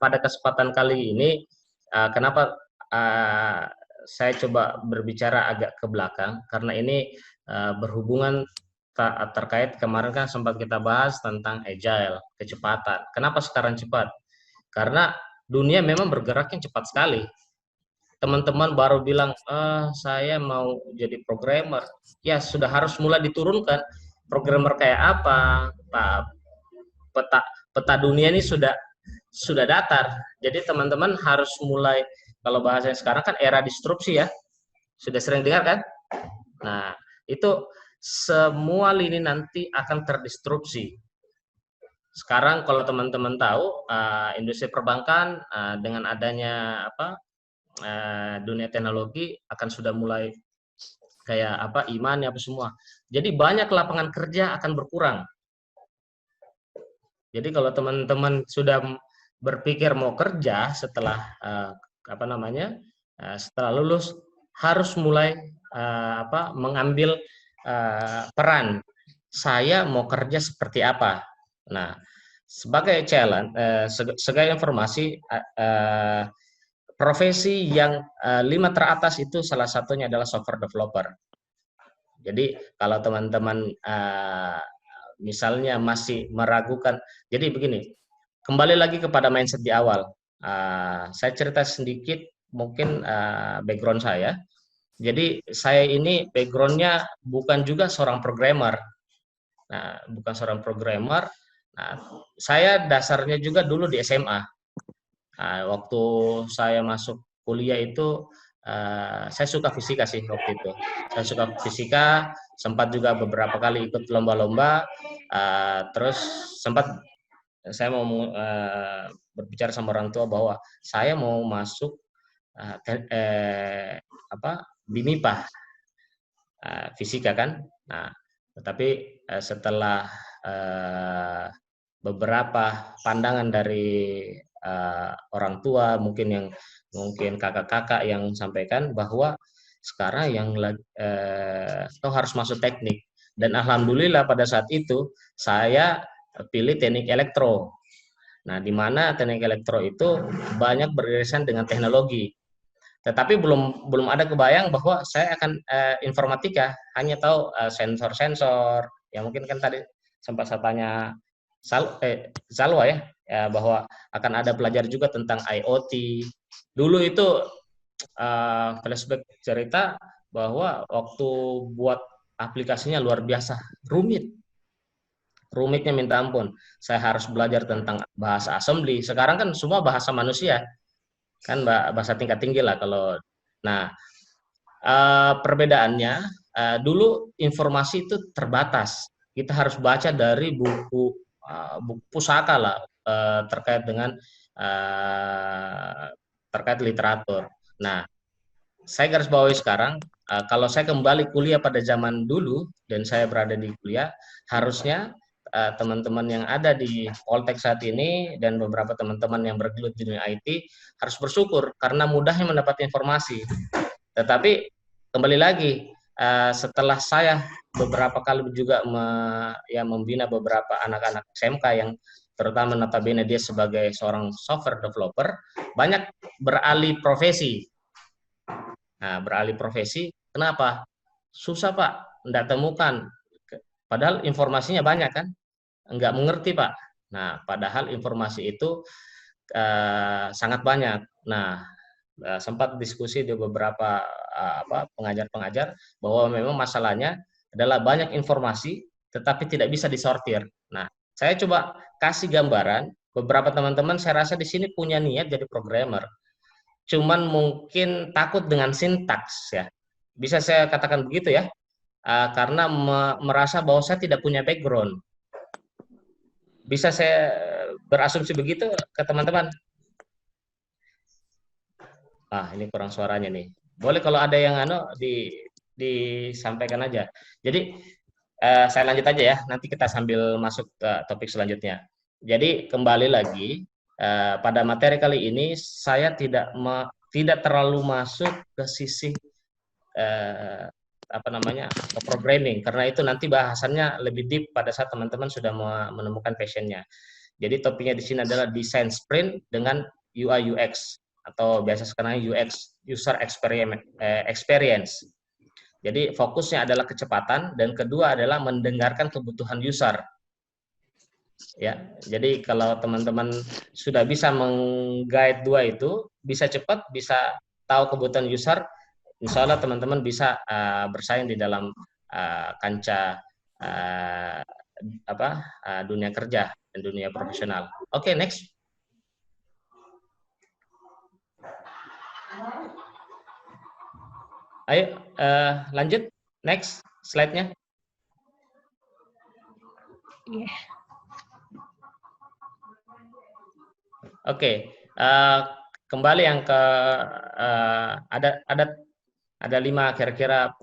pada kesempatan kali ini, kenapa saya coba berbicara agak ke belakang, karena ini berhubungan terkait kemarin kan sempat kita bahas tentang agile, kecepatan. Kenapa sekarang cepat? Karena dunia memang bergeraknya cepat sekali. Teman-teman baru bilang, saya mau jadi programmer. Ya, sudah harus mulai diturunkan. Programmer kayak apa? Peta peta dunia ini sudah datar. Jadi teman-teman harus mulai, kalau bahasanya sekarang kan era disrupsi ya. Sudah sering dengar kan? Nah, itu semua lini nanti akan terdistrupsi. Sekarang kalau teman-teman tahu, industri perbankan dengan adanya dunia teknologi akan sudah mulai kayak iman apa semua. Jadi banyak lapangan kerja akan berkurang. Jadi kalau teman-teman sudah berpikir mau kerja setelah setelah lulus, harus mulai mengambil peran. Saya mau kerja seperti apa? Nah, sebagai challenge, sebagai informasi, profesi yang 5 teratas itu salah satunya adalah software developer. Jadi kalau teman-teman misalnya masih meragukan, jadi begini, kembali lagi kepada mindset di awal. Saya cerita sedikit mungkin background saya. Jadi saya ini backgroundnya bukan juga seorang programmer. Nah, bukan seorang programmer. Nah, saya dasarnya juga dulu di SMA. Waktu saya masuk kuliah itu, saya suka fisika sih waktu itu. Saya suka fisika, sempat juga beberapa kali ikut lomba-lomba, terus sempat saya mau berbicara sama orang tua bahwa saya mau masuk BIMIPA, fisika kan. Nah, tetapi setelah beberapa pandangan dari orang tua, mungkin kakak-kakak yang sampaikan bahwa sekarang yang harus masuk teknik, dan alhamdulillah pada saat itu saya pilih teknik elektro. Nah, di mana teknik elektro itu banyak beririsan dengan teknologi. Tetapi belum ada kebayang bahwa saya akan informatika, hanya tahu sensor-sensor. Ya mungkin kan tadi sempat saya tanya Zalwa ya, bahwa akan ada belajar juga tentang IoT. Dulu itu flashback cerita bahwa waktu buat aplikasinya luar biasa rumitnya minta ampun. Saya harus belajar tentang bahasa assembly. Sekarang kan semua bahasa manusia, kan bahasa tingkat tinggi lah kalau. Nah, perbedaannya dulu informasi itu terbatas. Kita harus baca dari buku pusaka lah terkait dengan terkait literatur. Nah, saya garis bawahi sekarang, kalau saya kembali kuliah pada zaman dulu dan saya berada di kuliah, harusnya teman-teman yang ada di Poltek saat ini dan beberapa teman-teman yang bergelut di dunia IT harus bersyukur karena mudahnya mendapat informasi. Tetapi kembali lagi, setelah saya beberapa kali juga membina beberapa anak-anak SMK yang terutama notabene dia sebagai seorang software developer, banyak beralih profesi. Nah, beralih profesi, kenapa? Susah Pak, enggak temukan. Padahal informasinya banyak kan? Enggak mengerti Pak. Nah, padahal informasi itu sangat banyak. Nah, sempat diskusi di beberapa pengajar-pengajar bahwa memang masalahnya adalah banyak informasi tetapi tidak bisa disortir. Nah, saya coba kasih gambaran, beberapa teman-teman saya rasa di sini punya niat jadi programmer. Cuman mungkin takut dengan sintaks ya. Bisa saya katakan begitu ya. Karena merasa bahwa saya tidak punya background. Bisa saya berasumsi begitu ke teman-teman? Ini kurang suaranya nih. Boleh kalau ada yang disampaikan aja. Jadi saya lanjut aja ya. Nanti kita sambil masuk ke topik selanjutnya. Jadi kembali lagi pada materi kali ini saya tidak terlalu masuk ke sisi ke programming, karena itu nanti bahasannya lebih deep pada saat teman-teman sudah menemukan passionnya. Jadi topiknya di sini adalah desain sprint dengan UI UX atau biasa sekarang UX, user experience. Jadi fokusnya adalah kecepatan dan kedua adalah mendengarkan kebutuhan user. Ya, jadi kalau teman-teman sudah bisa meng-guide dua itu, bisa cepat, bisa tahu kebutuhan user, insya Allah teman-teman bisa bersaing di dalam kancah dunia kerja dan dunia profesional. Oke, next. Ayo lanjut, next slide-nya. Yeah. Oke, kembali yang ke ada 5 kira-kira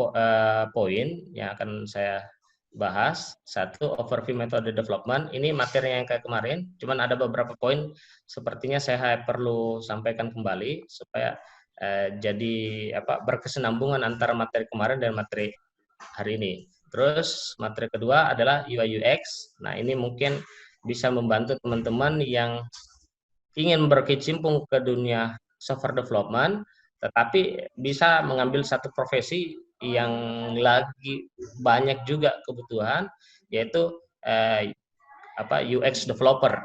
poin yang akan saya bahas. Satu, overview metode development. Ini materi yang kayak kemarin, cuman ada beberapa poin sepertinya saya perlu sampaikan kembali supaya jadi berkesinambungan antara materi kemarin dan materi hari ini. Terus materi kedua adalah UI UX. Nah, ini mungkin bisa membantu teman-teman yang ingin berkecimpung ke dunia software development, tetapi bisa mengambil satu profesi yang lagi banyak juga kebutuhan, yaitu UX developer.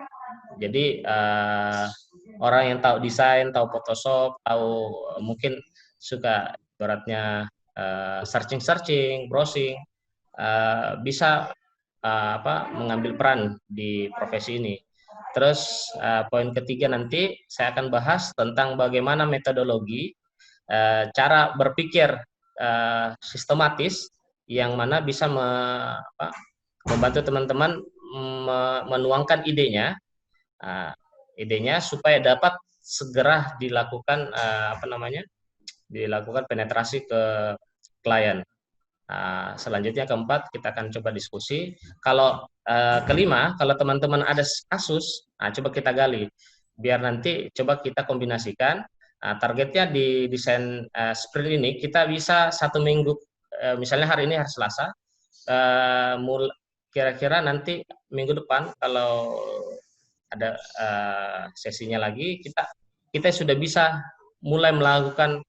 Jadi orang yang tahu desain, tahu Photoshop, tahu mungkin suka beratnya searching, browsing, bisa mengambil peran di profesi ini. Terus poin ketiga nanti saya akan bahas tentang bagaimana metodologi cara berpikir sistematis yang mana bisa membantu teman-teman menuangkan idenya supaya dapat segera dilakukan dilakukan penetrasi ke klien. Selanjutnya keempat kita akan coba diskusi. Kalau kelima, kalau teman-teman ada kasus, coba kita gali. Biar nanti coba kita kombinasikan. Targetnya di desain sprint ini kita bisa 1 minggu, misalnya hari ini hari Selasa, kira-kira nanti minggu depan kalau ada sesinya lagi, kita sudah bisa mulai melakukan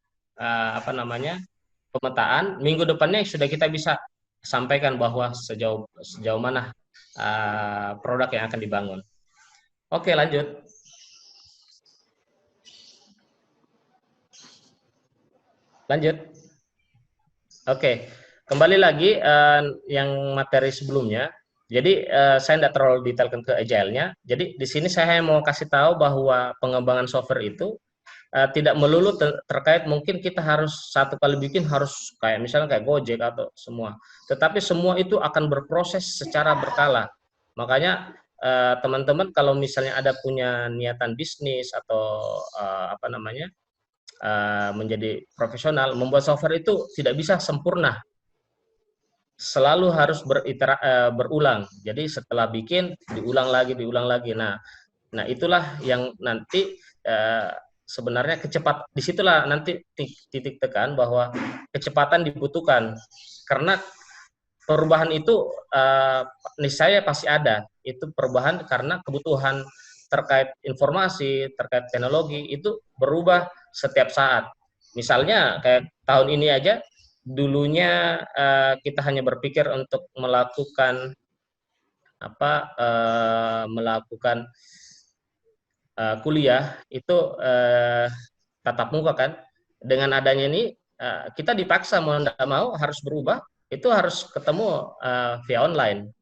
pemetaan. Minggu depannya sudah kita bisa sampaikan bahwa sejauh mana produk yang akan dibangun. Oke, lanjut. Oke, kembali lagi yang materi sebelumnya. Jadi saya tidak terlalu detailkan ke agile-nya. Jadi di sini saya mau kasih tahu bahwa pengembangan software itu tidak melulu terkait mungkin kita harus satu kali bikin harus kayak misalnya kayak Gojek atau semua. Tetapi semua itu akan berproses secara berkala. Makanya teman-teman kalau misalnya ada punya niatan bisnis atau menjadi profesional, membuat software itu tidak bisa sempurna. Selalu harus berulang. Jadi setelah bikin diulang lagi. Nah itulah yang nanti sebenarnya disitulah nanti titik tekan bahwa kecepatan dibutuhkan karena perubahan itu niscaya pasti ada. Itu perubahan karena kebutuhan terkait informasi, terkait teknologi itu berubah setiap saat. Misalnya kayak tahun ini aja, dulunya kita hanya berpikir untuk melakukan kuliah itu tatap muka kan. Dengan adanya ini kita dipaksa mau tidak mau harus berubah, itu harus ketemu via online,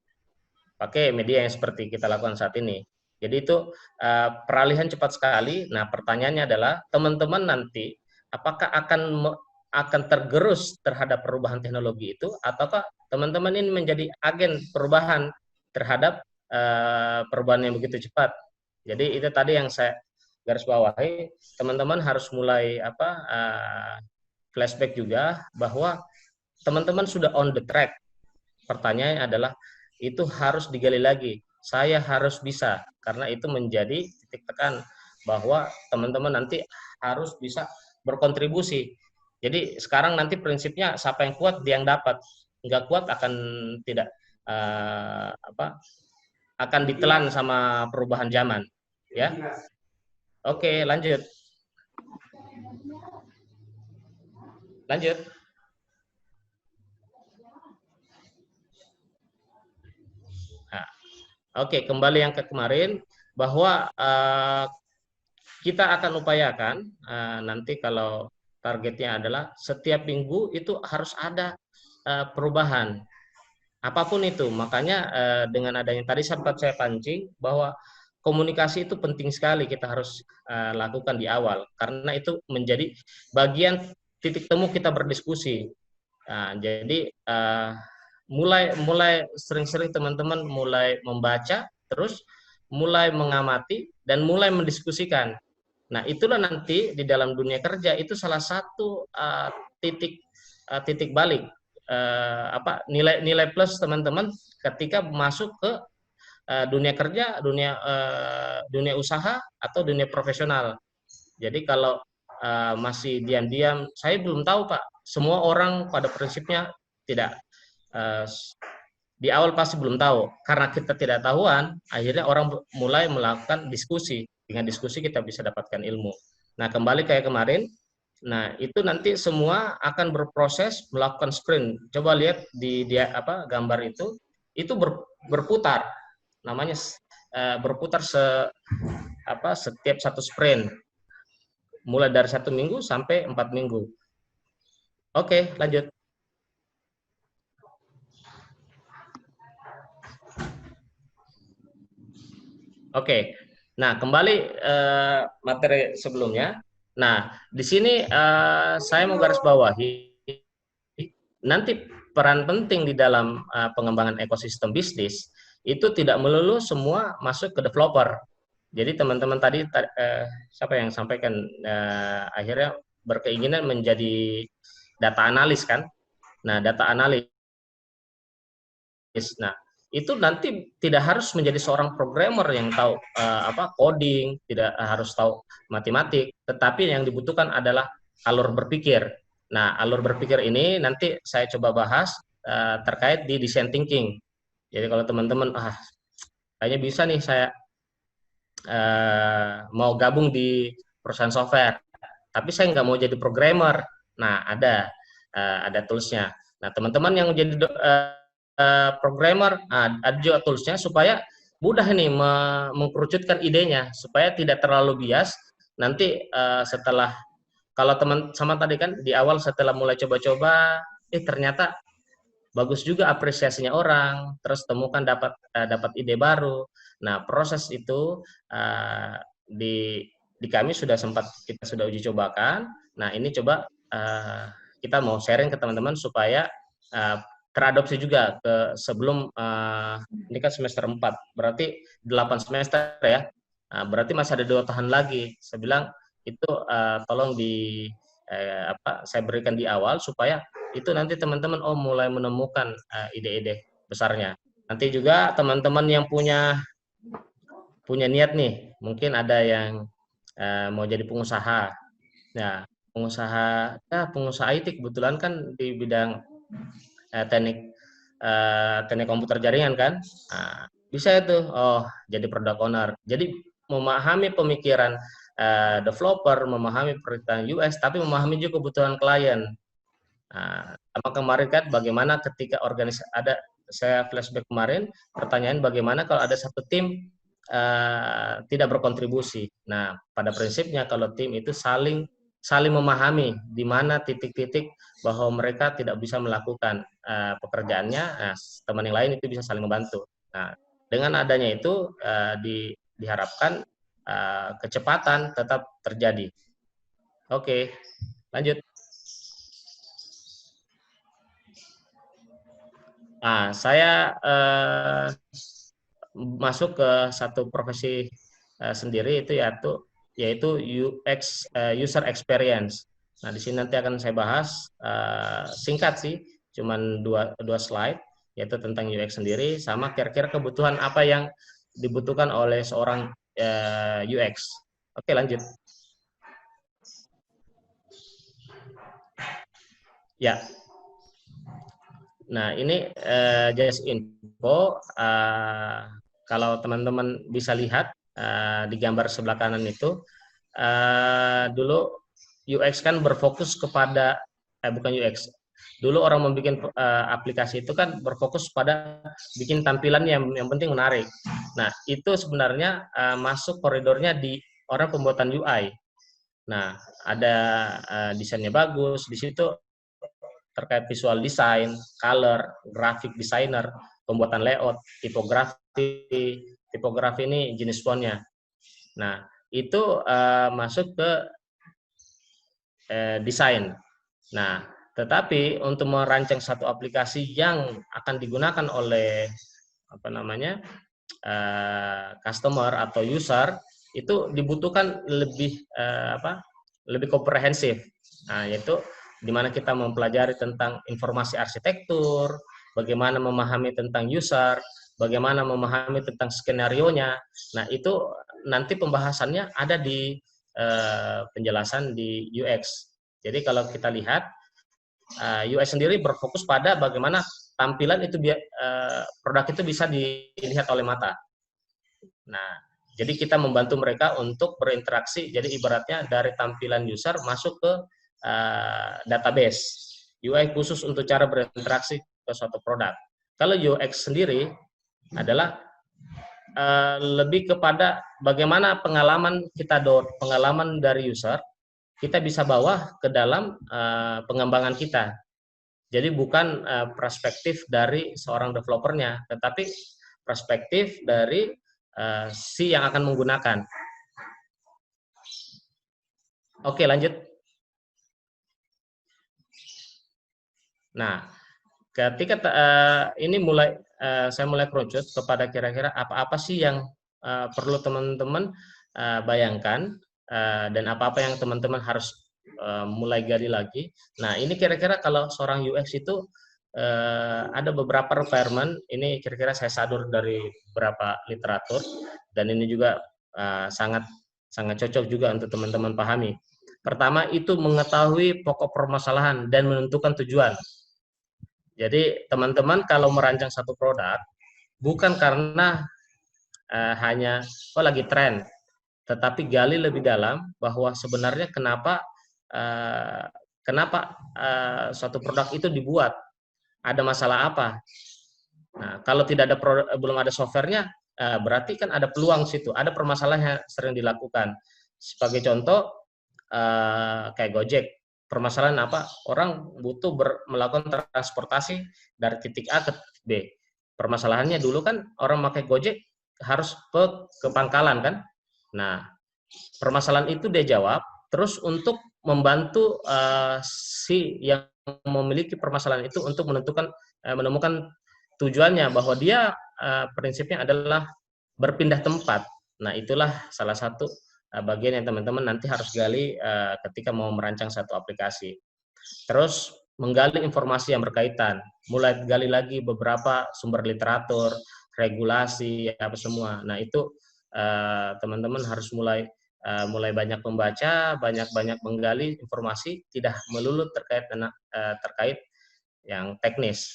pakai media yang seperti kita lakukan saat ini. Jadi itu peralihan cepat sekali. Nah pertanyaannya adalah teman-teman nanti apakah akan tergerus terhadap perubahan teknologi itu, ataukah teman-teman ini menjadi agen perubahan terhadap perubahan yang begitu cepat. Jadi itu tadi yang saya garis bawahi, teman-teman harus mulai flashback juga bahwa teman-teman sudah on the track. Pertanyaannya adalah itu harus digali lagi. Saya harus bisa, karena itu menjadi titik tekan bahwa teman-teman nanti harus bisa berkontribusi. Jadi sekarang nanti prinsipnya siapa yang kuat dia yang dapat, nggak kuat akan tidak akan ditelan sama perubahan zaman, ya. Oke, lanjut. Lanjut. Nah, oke, kembali yang ke kemarin bahwa kita akan upayakan nanti kalau targetnya adalah setiap minggu itu harus ada perubahan apapun itu. Makanya dengan adanya tadi sempat saya pancing bahwa komunikasi itu penting sekali kita harus lakukan di awal karena itu menjadi bagian titik temu kita berdiskusi. Nah, jadi mulai sering-sering teman-teman mulai membaca, terus mulai mengamati dan mulai mendiskusikan. Nah, itulah nanti di dalam dunia kerja itu salah satu titik balik nilai plus teman-teman ketika masuk ke dunia kerja, dunia usaha atau dunia profesional. Jadi kalau masih diam-diam, saya belum tahu Pak. Semua orang pada prinsipnya tidak uh, di awal pasti belum tahu. Karena kita tidak tahuan, akhirnya orang mulai melakukan diskusi. Dengan diskusi kita bisa dapatkan ilmu. Nah, kembali kayak kemarin, nah itu nanti semua akan berproses melakukan sprint. Coba lihat di dia apa gambar itu berputar. Namanya berputar setiap satu sprint. Mulai dari 1 minggu sampai 4 minggu. Oke, lanjut. Oke. Nah, kembali materi sebelumnya. Nah, di sini saya mau garis bawahi nanti peran penting di dalam pengembangan ekosistem bisnis itu tidak melulu semua masuk ke developer. Jadi teman-teman tadi siapa yang sampaikan akhirnya berkeinginan menjadi data analis kan? Nah, data analis. Nah, itu nanti tidak harus menjadi seorang programmer yang tahu coding, tidak harus tahu matematik, tetapi yang dibutuhkan adalah alur berpikir. Nah, alur berpikir ini nanti saya coba bahas terkait di design thinking. Jadi kalau teman-teman kayaknya bisa nih saya mau gabung di perusahaan software, tapi saya nggak mau jadi programmer. Nah, ada toolsnya. Nah, teman-teman yang jadi programmer, ada juga toolsnya supaya mudah nih mengkerucutkan idenya, supaya tidak terlalu bias. Nanti setelah kalau teman sama tadi kan di awal setelah mulai coba-coba, ternyata bagus juga apresiasinya orang, terus temukan dapat ide baru. Nah, proses itu di kami kita sudah uji cobakan. Nah, ini coba kita mau sharing ke teman-teman supaya teradopsi juga ke sebelum ini kan semester 4, berarti 8 semester ya. Nah, berarti masih ada 2 tahun lagi. Saya bilang itu tolong saya berikan di awal supaya itu nanti teman-teman mulai menemukan ide-ide besarnya. Nanti juga teman-teman yang punya niat nih, mungkin ada yang mau jadi pengusaha. Nah, pengusaha IT kebetulan kan di bidang teknik komputer jaringan kan. Nah, bisa itu jadi product owner. Jadi memahami pemikiran developer, memahami perintah US, tapi memahami juga kebutuhan klien. Nah, sama kemarin kan bagaimana ketika saya flashback kemarin pertanyaan bagaimana kalau ada satu tim tidak berkontribusi. Nah, pada prinsipnya kalau tim itu saling memahami di mana titik-titik bahwa mereka tidak bisa melakukan pekerjaannya, nah, teman yang lain itu bisa saling membantu. Nah, dengan adanya itu diharapkan kecepatan tetap terjadi. Oke, lanjut. Nah, saya masuk ke satu profesi sendiri itu yaitu UX user experience. Nah, di sini nanti akan saya bahas singkat sih, cuman dua slide yaitu tentang UX sendiri sama kira-kira kebutuhan apa yang dibutuhkan oleh seorang UX. Oke, lanjut. Ya. Nah, ini just info kalau teman-teman bisa lihat di gambar sebelah kanan itu, dulu UX kan berfokus kepada, bukan UX, dulu orang membuat aplikasi itu kan berfokus pada bikin tampilan yang penting menarik. Nah, itu sebenarnya masuk koridornya di orang pembuatan UI. Nah, ada desainnya bagus, di situ terkait visual design, color, graphic designer, pembuatan layout, tipografi. Tipografi ini jenis fontnya. Nah, itu masuk ke desain. Nah, tetapi untuk merancang satu aplikasi yang akan digunakan oleh apa namanya customer atau user, itu dibutuhkan lebih komprehensif. Nah, yaitu di mana kita mempelajari tentang informasi arsitektur, bagaimana memahami tentang user, bagaimana memahami tentang skenario-nya. Nah, itu nanti pembahasannya ada di penjelasan di UX. Jadi kalau kita lihat, UX sendiri berfokus pada bagaimana tampilan itu produk itu bisa dilihat oleh mata. Nah, jadi kita membantu mereka untuk berinteraksi. Jadi ibaratnya dari tampilan user masuk ke database. UI khusus untuk cara berinteraksi ke suatu produk. Kalau UX sendiri adalah lebih kepada bagaimana pengalaman pengalaman dari user kita bisa bawa ke dalam pengembangan kita. Jadi bukan perspektif dari seorang developernya, tetapi perspektif dari si yang akan menggunakan. Oke, lanjut. Nah, ketika ini saya mulai kerucut kepada kira-kira apa-apa sih yang perlu teman-teman bayangkan dan apa-apa yang teman-teman harus mulai gali lagi. Nah, ini kira-kira kalau seorang UX itu ada beberapa requirement. Ini kira-kira saya sadur dari beberapa literatur dan ini juga sangat cocok juga untuk teman-teman pahami. Pertama itu mengetahui pokok permasalahan dan menentukan tujuan. Jadi teman-teman kalau merancang satu produk bukan karena hanya lagi tren, tetapi gali lebih dalam bahwa sebenarnya kenapa suatu produk itu dibuat, ada masalah apa. Nah, kalau tidak ada belum ada softwarenya, berarti kan ada peluang situ, ada permasalahan yang sering dilakukan. Sebagai contoh kayak Gojek. Permasalahan apa? Orang butuh melakukan transportasi dari titik A ke titik B. Permasalahannya dulu kan orang pakai Gojek harus ke pangkalan kan. Nah, permasalahan itu dia jawab. Terus untuk membantu si yang memiliki permasalahan itu untuk menemukan tujuannya bahwa dia prinsipnya adalah berpindah tempat. Nah, itulah salah satu bagian yang teman-teman nanti harus gali ketika mau merancang satu aplikasi. Terus menggali informasi yang berkaitan, mulai gali lagi beberapa sumber literatur, regulasi, apa semua. Nah, itu teman-teman harus mulai banyak membaca, banyak menggali informasi, tidak melulu terkait yang teknis.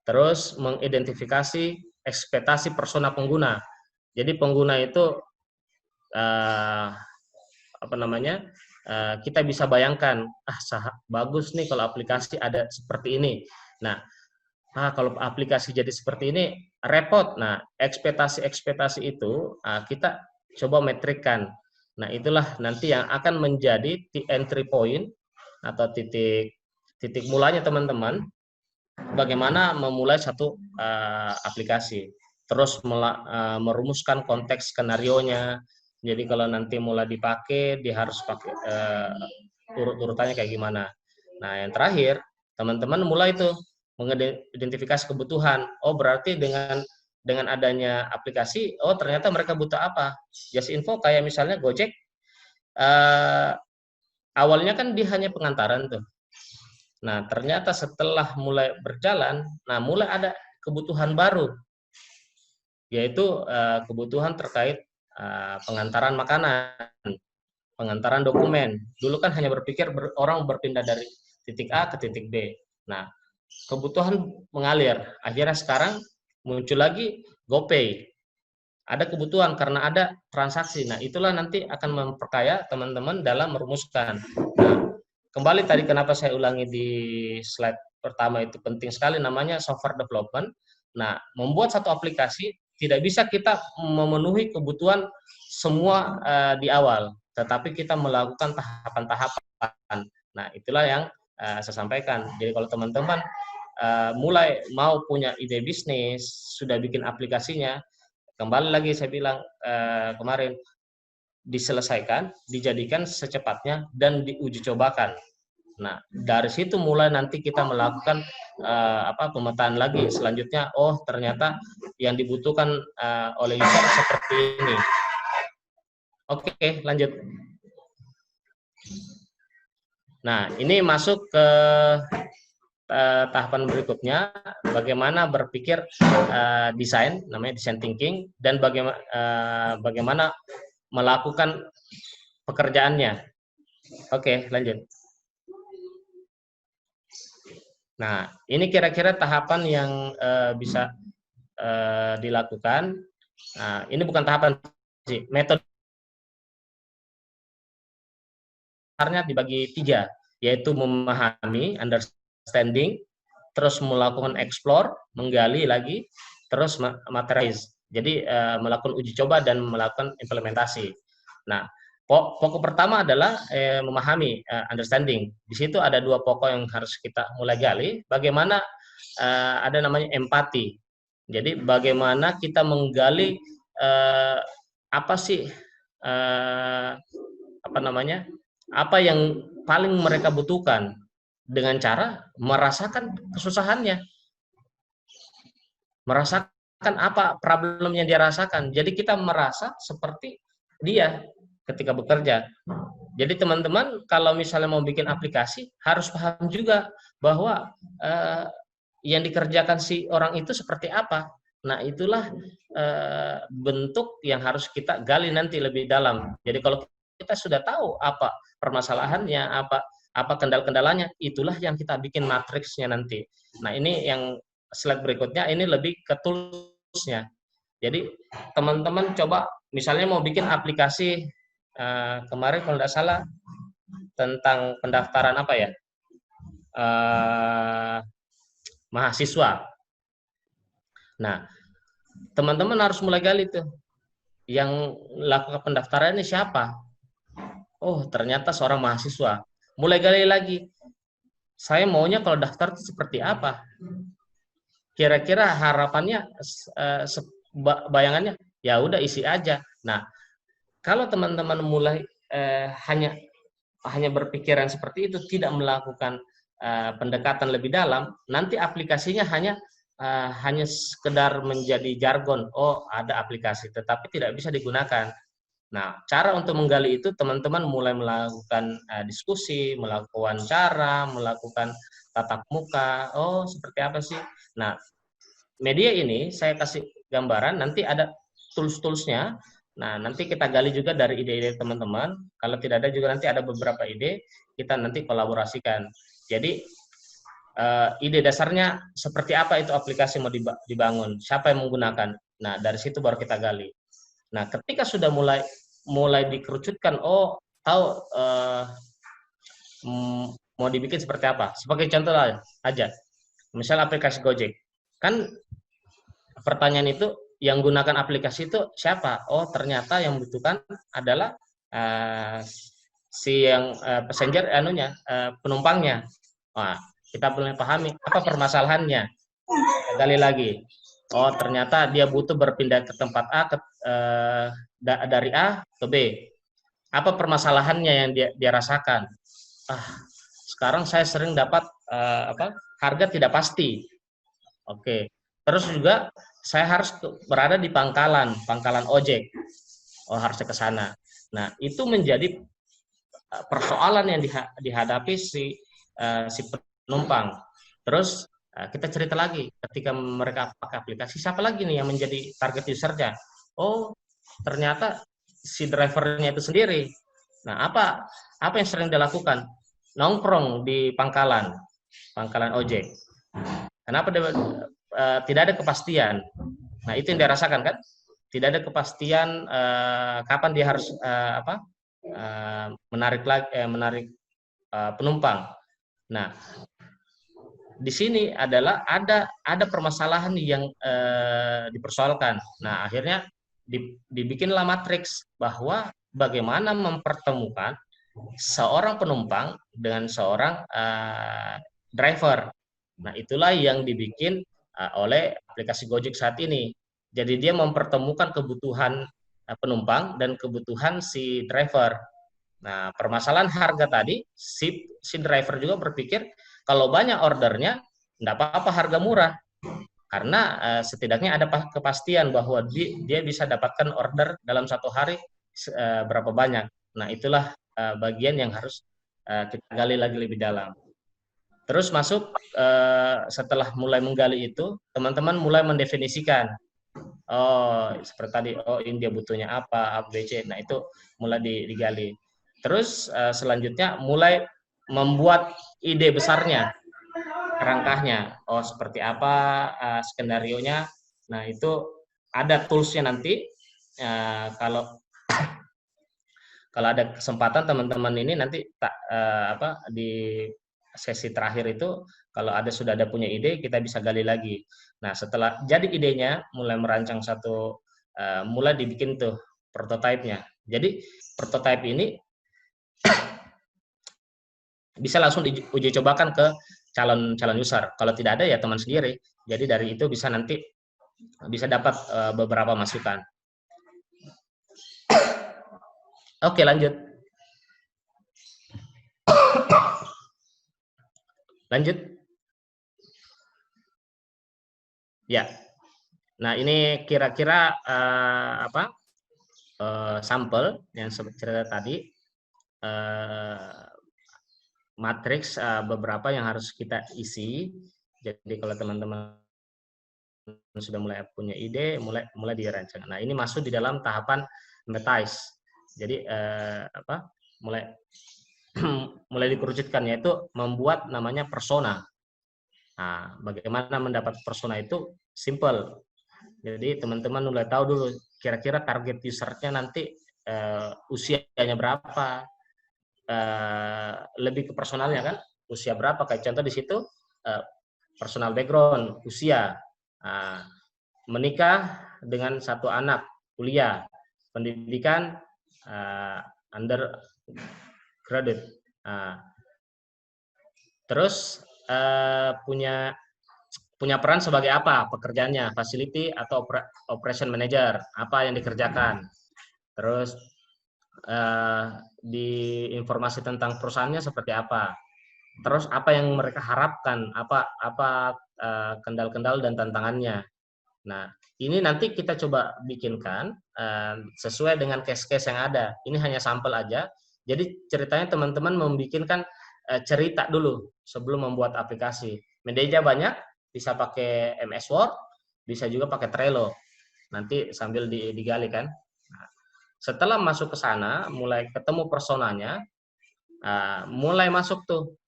Terus mengidentifikasi ekspektasi persona pengguna. Jadi pengguna itu kita bisa bayangkan, bagus nih kalau aplikasi ada seperti ini. Nah, kalau aplikasi jadi seperti ini repot. Nah, ekspektasi itu kita coba metrikkan. Nah, itulah nanti yang akan menjadi entry point atau titik mulanya teman-teman bagaimana memulai satu aplikasi. Terus merumuskan konteks skenario-nya. Jadi kalau nanti mulai dipakai, dia harus pakai urut-urutannya kayak gimana. Nah, yang terakhir, teman-teman mulai tuh mengidentifikasi kebutuhan. Oh, berarti dengan adanya aplikasi, oh ternyata mereka butuh apa? Just info kayak misalnya Gojek, awalnya kan dia hanya pengantaran tuh. Nah, ternyata setelah mulai berjalan, mulai ada kebutuhan baru, yaitu kebutuhan terkait pengantaran makanan, pengantaran dokumen. Dulu kan hanya berpikir orang berpindah dari titik A ke titik B. Nah, kebutuhan mengalir. Akhirnya sekarang muncul lagi GoPay. Ada kebutuhan karena ada transaksi. Nah, itulah nanti akan memperkaya teman-teman dalam merumuskan. Nah, kembali tadi kenapa saya ulangi di slide pertama itu penting sekali namanya software development. Nah, membuat satu aplikasi tidak bisa kita memenuhi kebutuhan semua di awal, tetapi kita melakukan tahapan-tahapan. Nah, itulah yang saya sampaikan. Jadi kalau teman-teman mulai mau punya ide bisnis, sudah bikin aplikasinya, kembali lagi saya bilang kemarin, diselesaikan, dijadikan secepatnya, dan diuji cobakan. Nah, dari situ mulai nanti kita melakukan pemetaan lagi selanjutnya. Oh, ternyata yang dibutuhkan oleh user seperti ini. Oke, lanjut. Nah, ini masuk ke tahapan berikutnya, bagaimana berpikir desain, namanya design thinking, dan bagaimana melakukan pekerjaannya. Oke, lanjut. Nah, ini kira-kira tahapan yang bisa dilakukan. Nah, ini bukan tahapan sih, metode dibagi 3, yaitu memahami, understanding, terus melakukan explore, menggali lagi, terus materialize. Jadi melakukan uji coba dan melakukan implementasi. Nah, pokok pertama adalah memahami, understanding. Di situ ada 2 pokok yang harus kita mulai gali. Bagaimana ada namanya empati. Jadi bagaimana kita menggali apa sih apa yang paling mereka butuhkan dengan cara merasakan kesusahannya, merasakan apa problem yang dia rasakan. Jadi kita merasa seperti dia ketika bekerja. Jadi teman-teman kalau misalnya mau bikin aplikasi harus paham juga bahwa yang dikerjakan si orang itu seperti apa. Nah, itulah bentuk yang harus kita gali nanti lebih dalam. Jadi kalau kita sudah tahu apa permasalahannya, apa kendala-kendalanya, itulah yang kita bikin matriksnya nanti. Nah, ini yang slide berikutnya ini lebih ke tools-nya. Jadi teman-teman coba misalnya mau bikin aplikasi kemarin kalau tidak salah tentang pendaftaran apa ya, mahasiswa. Nah, teman-teman harus mulai gali tuh. Yang lakukan pendaftaran ini siapa? Oh, ternyata seorang mahasiswa. Mulai gali lagi. Saya maunya kalau daftar itu seperti apa? Kira-kira harapannya, bayangannya, ya udah isi aja. Nah, kalau teman-teman mulai hanya berpikiran seperti itu, tidak melakukan pendekatan lebih dalam, nanti aplikasinya hanya sekedar menjadi jargon. Oh, ada aplikasi, tetapi tidak bisa digunakan. Nah, cara untuk menggali itu teman-teman mulai melakukan diskusi, melakukan wawancara, melakukan tatap muka. Oh, seperti apa sih? Nah, media ini saya kasih gambaran, nanti ada tools-toolsnya. Nah, nanti kita gali juga dari ide-ide teman-teman. Kalau tidak ada juga nanti ada beberapa ide, kita nanti kolaborasikan. Jadi, ide dasarnya seperti apa itu aplikasi mau dibangun, siapa yang menggunakan. Nah, dari situ baru kita gali. Nah, ketika sudah mulai dikerucutkan, oh tahu mau dibikin seperti apa. Sebagai contoh aja, misal aplikasi Gojek, kan pertanyaan itu yang gunakan aplikasi itu siapa? Oh, ternyata yang butuhkan adalah si yang passenger penumpangnya. Wah, kita boleh pahami apa permasalahannya. Gali lagi. Oh, ternyata dia butuh berpindah ke tempat A dari A ke B. Apa permasalahannya yang dia rasakan? Sekarang saya sering dapat harga tidak pasti. Oke. Terus juga saya harus berada di pangkalan ojek. Oh, harusnya ke sana. Nah, itu menjadi persoalan yang dihadapi si penumpang. Terus kita cerita lagi, ketika mereka pakai aplikasi, siapa lagi nih yang menjadi target usernya? Oh, ternyata si drivernya itu sendiri. Nah, apa yang sering dilakukan? Nongkrong di pangkalan ojek. Kenapa tidak ada kepastian? Nah, itu yang dirasakan kan? tidak ada kepastian kapan dia harus menarik penumpang. Nah, di sini adalah ada permasalahan yang dipersoalkan. Nah, akhirnya dibikinlah matriks bahwa bagaimana mempertemukan seorang penumpang dengan seorang driver. Nah, itulah yang dibikin oleh aplikasi Gojek saat ini. Jadi dia mempertemukan kebutuhan penumpang dan kebutuhan si driver. Nah, permasalahan harga tadi, si driver juga berpikir kalau banyak ordernya, enggak apa-apa harga murah. Karena setidaknya ada kepastian bahwa dia bisa dapatkan order dalam satu hari berapa banyak. Nah, itulah bagian yang harus kita gali lagi lebih dalam. Terus masuk setelah mulai menggali itu, teman-teman mulai mendefinisikan. Oh, seperti tadi, oh ini dia butuhnya apa, A, B, C. Nah, itu mulai digali. Terus selanjutnya mulai membuat ide besarnya, kerangkanya. Oh, seperti apa skenario-nya. Nah, itu ada tools-nya nanti. Kalau ada kesempatan teman-teman ini nanti di sesi terakhir itu kalau sudah ada punya ide, kita bisa gali lagi. Nah, setelah jadi idenya, mulai merancang mulai dibikin tuh prototipe-nya. Jadi prototipe ini bisa langsung diuji cobakan ke calon user. Kalau tidak ada ya teman sendiri. Jadi dari itu nanti bisa dapat beberapa masukan. Oke, lanjut. Lanjut. Ya. Nah, ini kira-kira sampel yang cerita tadi, matriks beberapa yang harus kita isi. Jadi kalau teman-teman sudah mulai punya ide, mulai dirancang. Nah, ini masuk di dalam tahapan metize. Jadi mulai dikerucutkan, yaitu membuat namanya persona. Nah, bagaimana mendapat persona itu simple. Jadi teman-teman mulai tahu dulu kira-kira target usernya nanti usianya berapa, lebih ke personalnya kan, usia berapa, kayak contoh di situ personal background, usia, menikah dengan satu anak, kuliah, pendidikan undergraduate, terus punya peran sebagai apa, pekerjaannya, facility atau operation manager, apa yang dikerjakan, terus di informasi tentang perusahaannya seperti apa, terus apa yang mereka harapkan, apa kendal-kendal dan tantangannya. Nah, ini nanti kita coba bikinkan sesuai dengan case-case yang ada. Ini hanya sampel aja. Jadi ceritanya teman-teman membikinkan cerita dulu sebelum membuat aplikasi. Medianya banyak, bisa pakai MS Word, bisa juga pakai Trello. Nanti sambil digali kan. Nah, setelah masuk ke sana, mulai ketemu personanya, mulai masuk tuh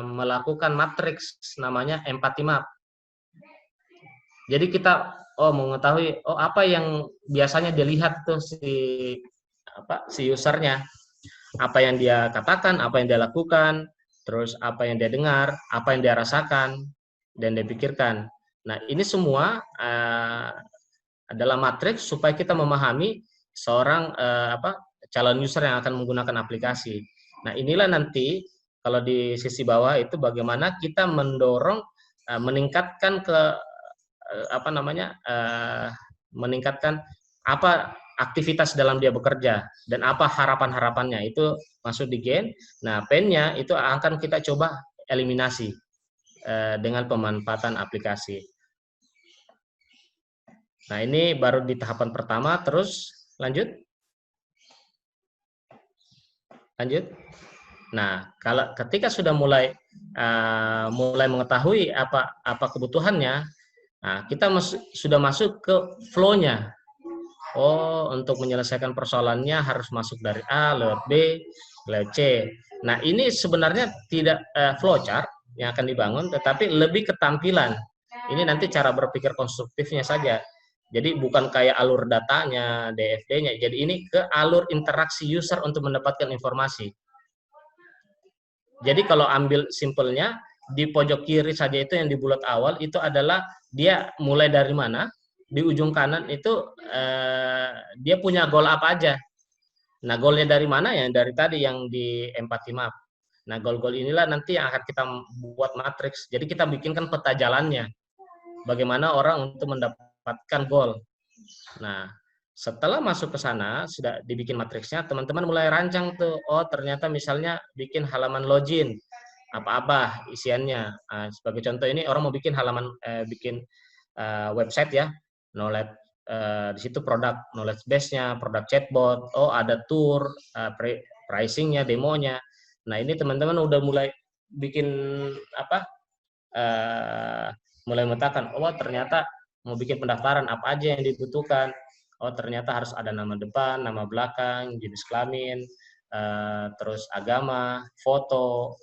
melakukan matriks namanya empathy map. Jadi kita mengetahui apa yang biasanya dilihat tuh si usernya, apa yang dia katakan, apa yang dia lakukan, terus apa yang dia dengar, apa yang dia rasakan dan dia pikirkan. Nah, ini semua adalah matriks supaya kita memahami seorang calon user yang akan menggunakan aplikasi. Nah, inilah nanti kalau di sisi bawah itu bagaimana kita mendorong meningkatkan meningkatkan apa aktivitas dalam dia bekerja dan apa harapan-harapannya, itu masuk di gain. Nah, pain-nya itu akan kita coba eliminasi dengan pemanfaatan aplikasi. Nah, ini baru di tahapan pertama, terus lanjut. Nah, kalau ketika sudah mulai mengetahui apa kebutuhannya, nah, kita sudah masuk ke flow-nya. Oh, untuk menyelesaikan persoalannya harus masuk dari A lewat B lewat C. Nah, ini sebenarnya tidak flowchart yang akan dibangun, tetapi lebih ketampilan. Ini nanti cara berpikir konstruktifnya saja. Jadi bukan kayak alur datanya, DFD-nya. Jadi ini ke alur interaksi user untuk mendapatkan informasi. Jadi kalau ambil simpelnya, di pojok kiri saja itu yang di bulat awal itu adalah dia mulai dari mana, di ujung kanan itu dia punya goal apa aja. Nah, goalnya dari mana ya? Dari tadi yang di empathy map. Nah, goal-goal inilah nanti yang akan kita buat matriks. Jadi kita bikinkan peta jalannya. Bagaimana orang untuk mendapatkan goal. Nah, setelah masuk ke sana, sudah dibikin matriksnya, teman-teman mulai rancang tuh. Oh, ternyata misalnya bikin halaman login. Apa-apa isiannya. Nah, sebagai contoh ini, orang mau bikin halaman, bikin website ya. Knowledge, di situ produk knowledge base-nya, produk chatbot. Oh, ada tour, pricing-nya, demonya. Nah, ini teman-teman udah mulai bikin apa? Mulai memetakan, oh ternyata mau bikin pendaftaran apa aja yang dibutuhkan. Oh ternyata harus ada nama depan, nama belakang, jenis kelamin, terus agama, foto.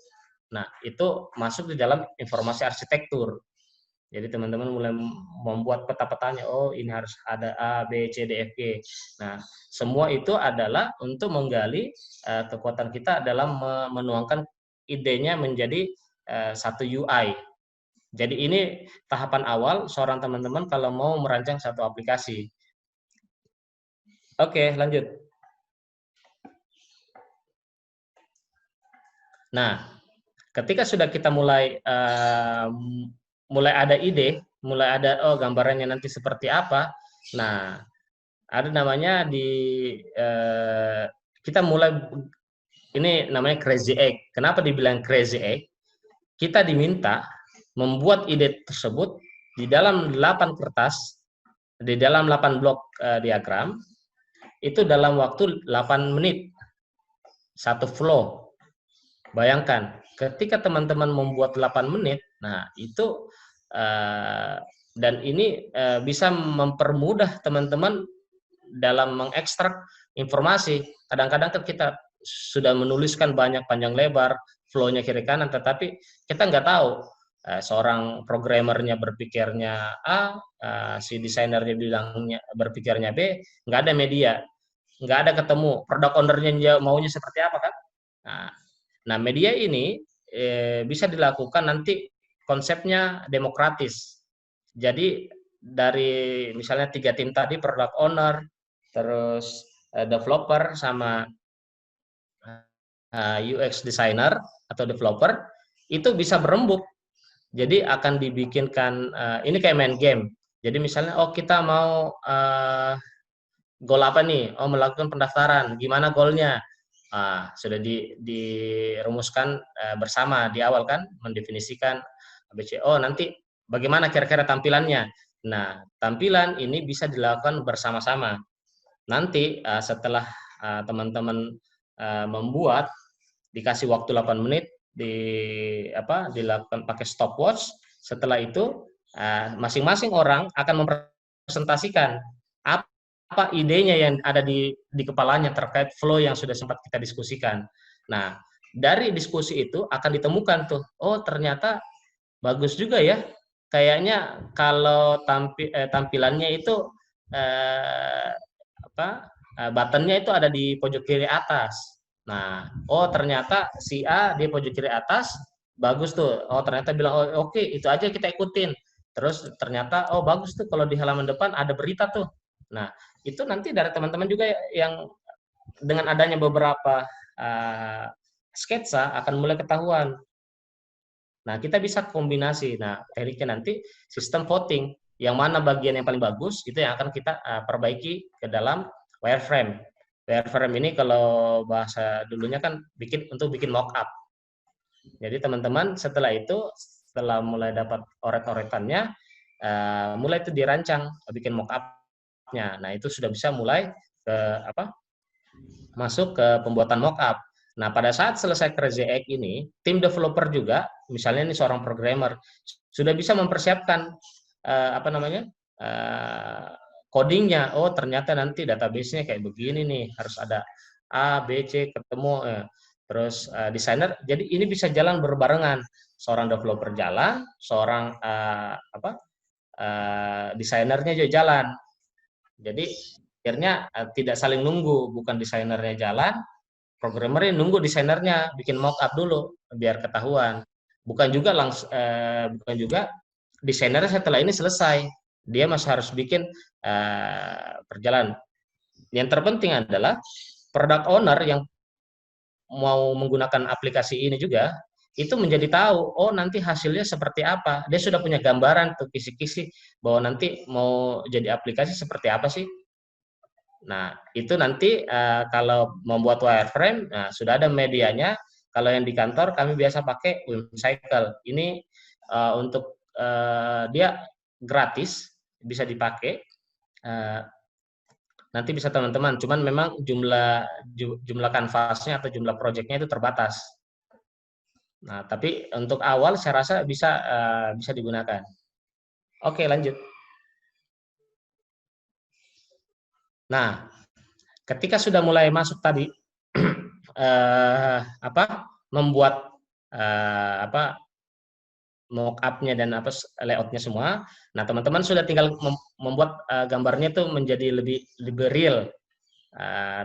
Nah itu masuk di dalam informasi arsitektur. Jadi teman-teman mulai membuat peta-petanya. Oh ini harus ada A, B, C, D, F, G. Nah semua itu adalah untuk menggali kekuatan kita dalam menuangkan idenya menjadi satu UI. Jadi ini tahapan awal seorang teman-teman kalau mau merancang satu aplikasi. Oke, lanjut. Nah, ketika sudah kita mulai mulai ada ide, mulai ada oh gambarannya nanti seperti apa. Nah, ada namanya di kita mulai ini namanya crazy egg. Kenapa dibilang crazy egg? Kita diminta membuat ide tersebut di dalam 8 kertas, di dalam 8 blok diagram, itu dalam waktu 8 menit, satu flow. Bayangkan, ketika teman-teman membuat 8 menit, nah itu, dan ini bisa mempermudah teman-teman dalam mengekstrak informasi. Kadang-kadang kan kita sudah menuliskan banyak panjang lebar, flow-nya kiri kanan, tetapi kita nggak tahu seorang programmernya berpikirnya A, si desainernya bilangnya berpikirnya B, nggak ada media, nggak ada ketemu product owner-nya maunya seperti apa kan. Nah media ini bisa dilakukan nanti konsepnya demokratis. Jadi dari misalnya 3 tim tadi, product owner, terus developer sama UX designer atau developer, itu bisa berembuk. Jadi akan dibikinkan, ini kayak main game. Jadi misalnya, oh kita mau goal apa nih? Oh melakukan pendaftaran. Gimana goalnya? Sudah dirumuskan bersama di awal kan, mendefinisikan ABC. Oh nanti bagaimana kira-kira tampilannya? Nah tampilan ini bisa dilakukan bersama-sama. Nanti setelah teman-teman membuat, dikasih waktu 8 menit, dilakukan pakai stopwatch. Setelah itu masing-masing orang akan mempresentasikan apa idenya yang ada di kepalanya terkait flow yang sudah sempat kita diskusikan. Nah, dari diskusi itu akan ditemukan tuh, oh ternyata bagus juga ya. Kayaknya kalau tampilannya itu buttonnya itu ada di pojok kiri atas. Nah, oh ternyata si A di pojok kiri atas bagus tuh. Oh ternyata bilang oh oke itu aja kita ikutin. Terus ternyata oh bagus tuh kalau di halaman depan ada berita tuh. Nah itu nanti dari teman-teman juga yang dengan adanya beberapa sketsa akan mulai ketahuan. Nah kita bisa kombinasi. Nah tekniknya nanti sistem voting. Yang mana bagian yang paling bagus itu yang akan kita perbaiki ke dalam wireframe. Wireframe ini kalau bahasa dulunya kan untuk bikin mockup. Jadi teman-teman setelah itu, setelah mulai dapat oret-oretannya, mulai itu dirancang, bikin mockup-nya. Nah itu sudah bisa mulai masuk ke pembuatan mockup. Nah pada saat selesai Crazy Egg ini, tim developer juga, misalnya ini seorang programmer, sudah bisa mempersiapkan codingnya. Oh ternyata nanti database-nya kayak begini nih, harus ada A, B, C ketemu. Terus desainer, jadi ini bisa jalan berbarengan. Seorang developer jalan, seorang desainernya juga jalan. Jadi akhirnya tidak saling nunggu, bukan desainernya jalan, programmernya nunggu desainernya bikin mockup dulu biar ketahuan. Bukan juga desainernya setelah ini selesai, dia masih harus bikin perjalanan. Yang terpenting adalah product owner yang mau menggunakan aplikasi ini juga itu menjadi tahu, oh nanti hasilnya seperti apa. Dia sudah punya gambaran tuh kisi-kisi bahwa nanti mau jadi aplikasi seperti apa sih. Nah, itu nanti kalau membuat wireframe, nah, sudah ada medianya. Kalau yang di kantor kami biasa pakai Whimsical. Ini untuk dia gratis, bisa dipakai. Nanti bisa teman-teman, cuman memang jumlah kanvasnya atau jumlah proyeknya itu terbatas. Nah, tapi untuk awal saya rasa bisa digunakan. Oke, lanjut. Nah, ketika sudah mulai masuk tadi membuat mock-up-nya dan layout-nya semua. Nah, teman-teman sudah tinggal membuat gambarnya itu menjadi lebih real.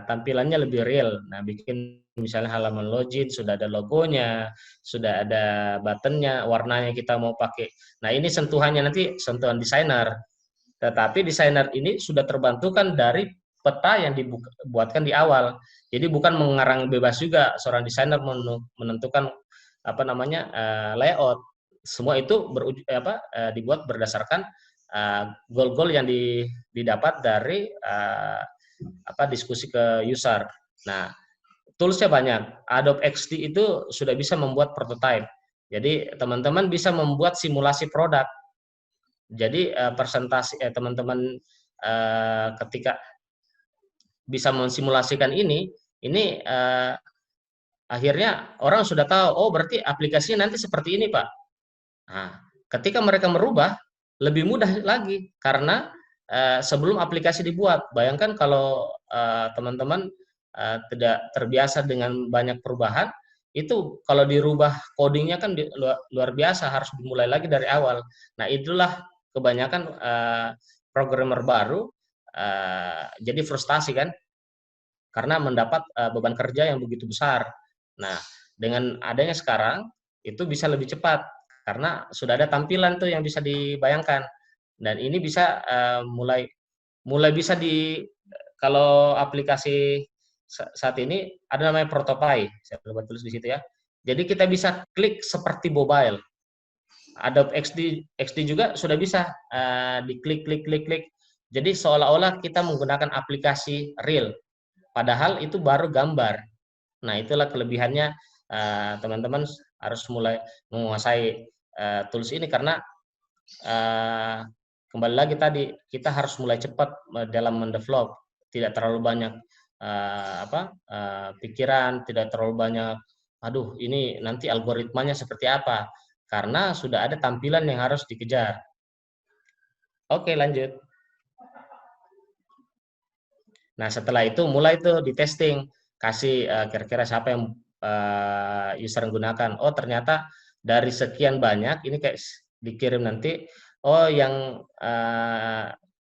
Tampilannya lebih real. Nah, bikin misalnya halaman login sudah ada logonya, sudah ada buttonnya, warnanya kita mau pakai. Nah, ini sentuhannya nanti sentuhan desainer. Tetapi desainer ini sudah terbantukan dari peta yang dibuatkan di awal. Jadi bukan mengarang bebas juga seorang desainer menentukan layout. Semua itu dibuat berdasarkan goal-goal yang didapat dari diskusi ke user. Nah, toolsnya banyak. Adobe XD itu sudah bisa membuat prototype. Jadi teman-teman bisa membuat simulasi produk. Jadi presentasi teman-teman ketika bisa mensimulasikan ini akhirnya orang sudah tahu, oh berarti aplikasinya nanti seperti ini Pak. Nah, ketika mereka merubah lebih mudah lagi karena sebelum aplikasi dibuat, bayangkan kalau teman-teman tidak terbiasa dengan banyak perubahan, itu kalau dirubah codingnya kan luar biasa, harus dimulai lagi dari awal. Nah, itulah kebanyakan programmer baru jadi frustasi kan, karena mendapat beban kerja yang begitu besar. Nah, dengan adanya sekarang itu bisa lebih cepat karena sudah ada tampilan tuh yang bisa dibayangkan, dan ini bisa mulai bisa kalau aplikasi saat ini ada namanya Protopie, saya coba tulis di situ ya. Jadi kita bisa klik seperti mobile. Adobe XD juga sudah bisa diklik klik klik klik. Jadi seolah-olah kita menggunakan aplikasi real, padahal itu baru gambar. Nah, itulah kelebihannya teman-teman harus mulai menguasai tools ini karena kembali lagi tadi kita harus mulai cepat dalam mendevelop, tidak terlalu banyak pikiran, tidak terlalu banyak aduh ini nanti algoritmanya seperti apa, karena sudah ada tampilan yang harus dikejar. Oke, lanjut. Nah, setelah itu mulai tuh di testing, kasih kira-kira siapa yang user gunakan. Oh, ternyata dari sekian banyak ini kayak dikirim nanti, oh yang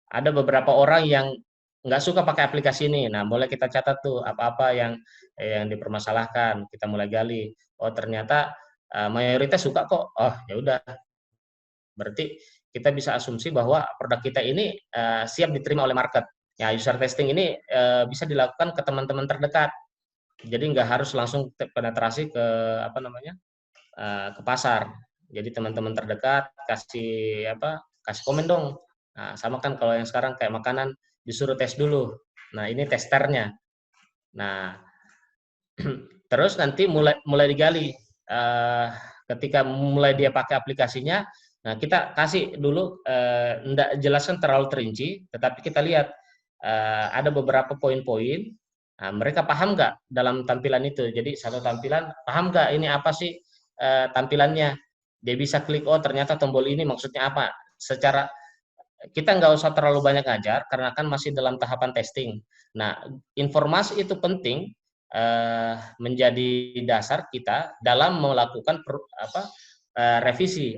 ada beberapa orang yang nggak suka pakai aplikasi ini. Nah, boleh kita catat tuh apa-apa yang dipermasalahkan, kita mulai gali. Oh, ternyata mayoritas suka kok. Oh, ya udah. Berarti kita bisa asumsi bahwa produk kita ini siap diterima oleh market. Ya, user testing ini bisa dilakukan ke teman-teman terdekat. Jadi nggak harus langsung penetrasi ke ke pasar. Jadi teman-teman terdekat kasih komen dong. Nah, sama kan kalau yang sekarang kayak makanan disuruh tes dulu. Nah, ini testernya. Nah, terus nanti mulai digali. Ketika mulai dia pakai aplikasinya, nah kita kasih dulu, enggak jelaskan terlalu terinci, tetapi kita lihat ada beberapa poin-poin. Nah, mereka paham nggak dalam tampilan itu? Jadi satu tampilan paham nggak ini apa sih tampilannya? Dia bisa klik, oh ternyata tombol ini maksudnya apa? Secara kita nggak usah terlalu banyak ngajar karena kan masih dalam tahapan testing. Nah, informasi itu penting menjadi dasar kita dalam melakukan revisi.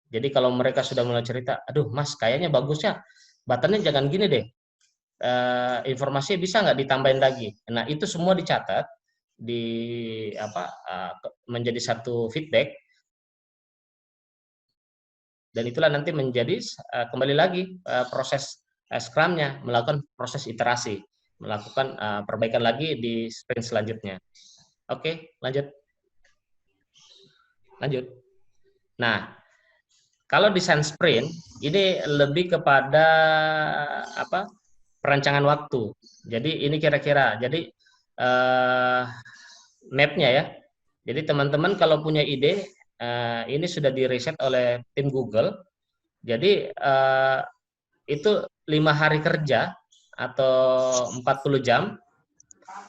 Jadi kalau mereka sudah mulai cerita, aduh mas kayaknya bagusnya buttonnya jangan gini deh, informasinya bisa nggak ditambahin lagi. Nah, itu semua dicatat di apa, menjadi satu feedback, dan itulah nanti menjadi kembali lagi proses Scrum-nya melakukan proses iterasi, melakukan perbaikan lagi di sprint selanjutnya. Oke, lanjut. Nah, kalau desain sprint ini lebih kepada apa? Perancangan waktu. Jadi ini kira-kira, jadi map-nya ya. Jadi teman-teman kalau punya ide, ini sudah di riset oleh tim Google. Jadi itu 5 hari kerja atau 40 jam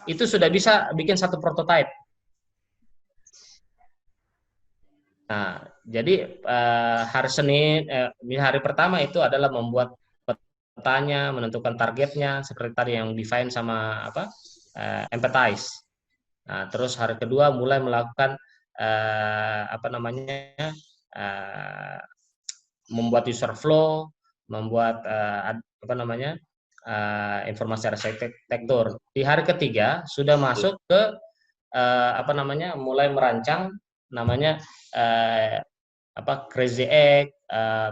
itu sudah bisa bikin satu prototype. Nah, jadi hari Senin, hari pertama itu adalah membuat petanya, menentukan targetnya, seperti tadi yang define sama apa, empathize. Nah, terus hari kedua mulai melakukan apa namanya, membuat user flow, membuat apa namanya, informasi arsitektur. Di hari ketiga sudah masuk ke apa namanya, mulai merancang namanya apa, crazy egg,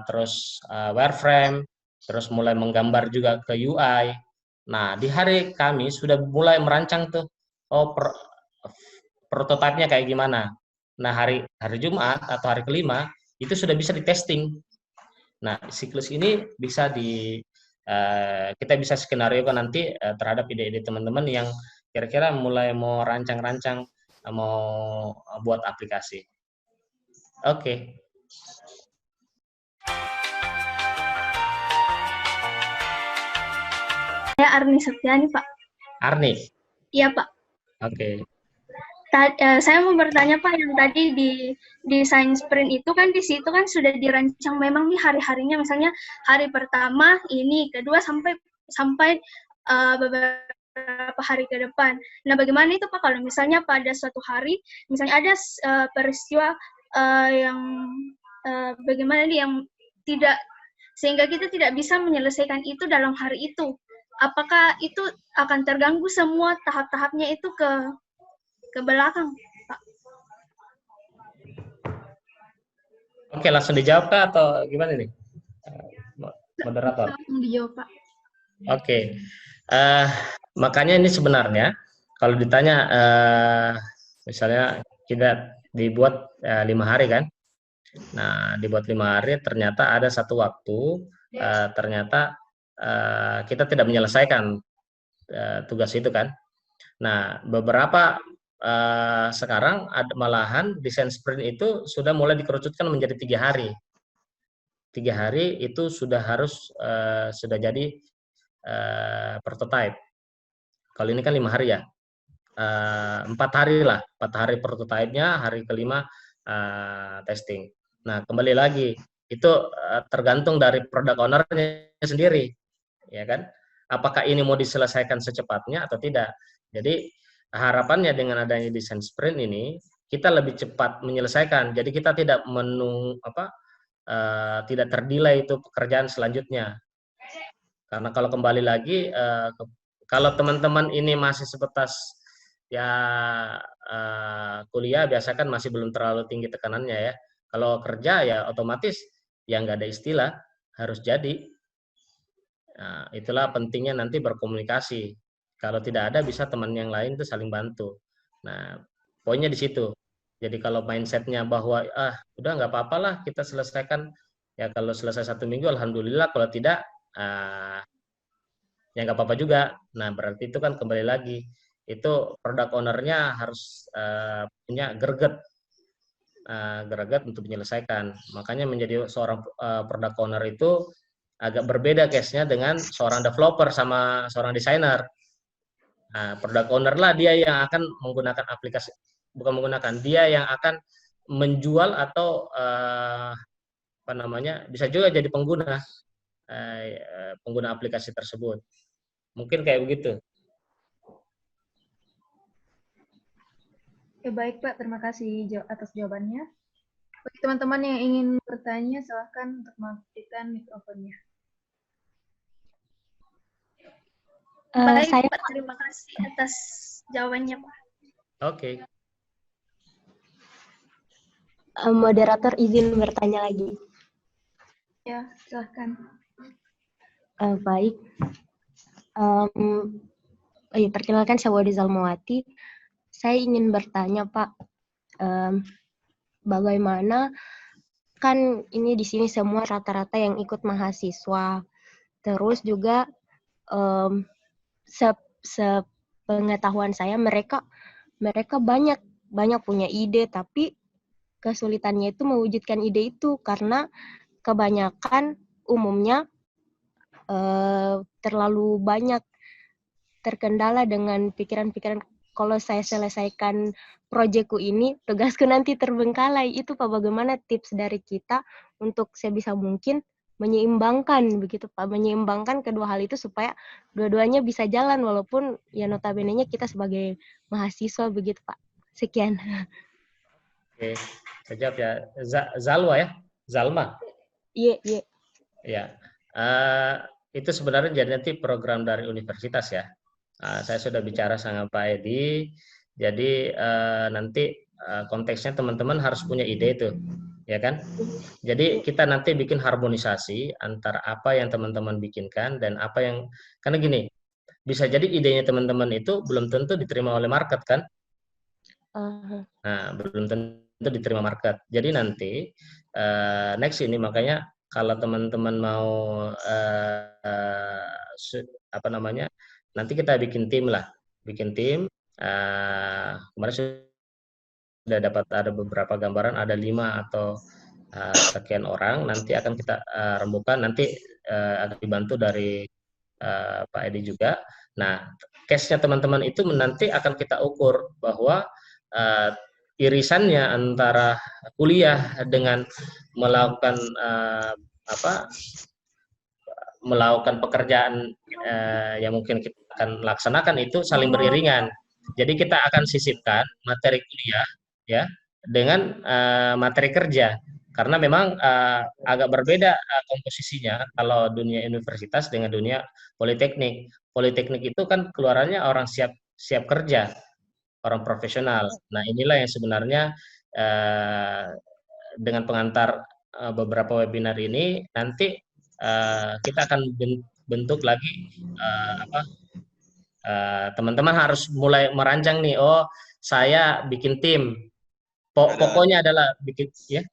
terus wireframe, terus mulai menggambar juga ke UI. Nah, di hari Kamis sudah mulai merancang tuh, oh prototipenya kayak gimana. Nah, hari hari Jumat atau hari kelima itu sudah bisa di testing. Nah, siklus ini bisa kita bisa skenario kan nanti terhadap ide-ide teman-teman yang kira-kira mulai mau rancang-rancang, mau buat aplikasi. Oke. Saya Arni Septiani, Pak. Arni. Iya, Pak. Oke. Saya mau bertanya, Pak, yang tadi di desain sprint itu kan di situ kan sudah dirancang memang nih hari-harinya, misalnya hari pertama ini, kedua sampai beberapa hari ke depan. Nah, bagaimana itu, Pak, kalau misalnya pada suatu hari, misalnya ada peristiwa yang bagaimana nih yang tidak, sehingga kita tidak bisa menyelesaikan itu dalam hari itu. Apakah itu akan terganggu semua tahap-tahapnya itu ke belakang, Pak? Oke, langsung dijawab Kak, atau gimana nih? Moderator. Langsung dijawab, Pak. Oke. Makanya ini sebenarnya kalau ditanya misalnya kita dibuat 5 hari kan. Nah, dibuat 5 hari ternyata ada satu waktu ternyata kita tidak menyelesaikan tugas itu kan. Nah, beberapa sekarang malahan desain sprint itu sudah mulai dikerucutkan menjadi 3 hari. 3 hari itu sudah harus sudah jadi prototype. Kalau ini kan 5 hari ya, 4 hari lah, 4 hari prototipenya, hari kelima testing. Nah, kembali lagi itu tergantung dari product owner-nya sendiri, ya kan? Apakah ini mau diselesaikan secepatnya atau tidak? Jadi harapannya dengan adanya desain sprint ini kita lebih cepat menyelesaikan. Jadi kita tidak tidak terdelay itu pekerjaan selanjutnya. Karena kalau kembali lagi kalau teman-teman ini masih sebatas ya kuliah biasa kan masih belum terlalu tinggi tekanannya ya. Kalau kerja ya otomatis ya nggak ada istilah, harus jadi. Nah, itulah pentingnya nanti berkomunikasi. Kalau tidak ada bisa teman yang lain tuh saling bantu. Nah, poinnya di situ. Jadi kalau mindsetnya bahwa udah nggak apa-apa lah kita selesaikan, ya kalau selesai 1 minggu alhamdulillah, kalau tidak ya nggak apa-apa juga. Nah, berarti itu kan kembali lagi itu product owner-nya harus punya greget untuk menyelesaikan. Makanya menjadi seorang product owner itu agak berbeda case-nya dengan seorang developer sama seorang desainer. Nah, product owner lah dia yang akan menggunakan aplikasi, bukan menggunakan, dia yang akan menjual atau apa namanya, bisa juga jadi pengguna aplikasi tersebut. Mungkin kayak begitu. Oke, baik Pak, terima kasih atas jawabannya. Bagi teman-teman yang ingin bertanya, silahkan untuk mengaktifkan mikrofonnya. Baik, Saya Pak. Terima kasih atas jawabannya, Pak. Oke. moderator izin bertanya lagi. Ya, silahkan. Baik. Perkenalkan saya Wadi Zalmawati. Saya ingin bertanya, Pak, bagaimana kan ini di sini semua rata-rata yang ikut mahasiswa, terus juga sepengetahuan saya mereka banyak punya ide, tapi kesulitannya itu mewujudkan ide itu karena kebanyakan umumnya terlalu banyak terkendala dengan pikiran-pikiran, kalau saya selesaikan proyekku ini, tugasku nanti terbengkalai. Itu Pak, bagaimana tips dari kita untuk sebisa mungkin menyeimbangkan begitu Pak, menyeimbangkan kedua hal itu supaya dua-duanya bisa jalan walaupun ya notabene-nya kita sebagai mahasiswa begitu Pak. Sekian. Oke, saya jawab ya. Zalwa ya, Zalma. Iya. Ya, itu sebenarnya jadi nanti program dari universitas ya. Saya sudah bicara sama Pak Edi, jadi nanti konteksnya teman-teman harus punya ide itu, ya kan? Jadi kita nanti bikin harmonisasi antara apa yang teman-teman bikinkan dan apa yang, karena gini, bisa jadi idenya teman-teman itu belum tentu diterima oleh market kan? Nah, belum tentu diterima market. Jadi nanti next ini makanya kalau teman-teman mau apa namanya, nanti kita bikin tim lah, bikin tim. Kemarin sudah dapat ada beberapa gambaran, ada 5 atau sekian orang. Nanti akan kita rembukan, nanti akan dibantu dari Pak Edi juga. Nah, case-nya teman-teman itu nanti akan kita ukur bahwa irisannya antara kuliah dengan melakukan melakukan pekerjaan yang mungkin kita akan laksanakan itu saling beriringan. Jadi kita akan sisipkan materi kuliah ya dengan materi kerja, karena memang agak berbeda komposisinya kalau dunia universitas dengan dunia politeknik. Politeknik itu kan keluarannya orang siap kerja, orang profesional. Nah, inilah yang sebenarnya dengan pengantar beberapa webinar ini nanti kita akan bentuk lagi teman-teman harus mulai merancang nih. Oh, saya bikin tim. Pokoknya adalah bikin ya.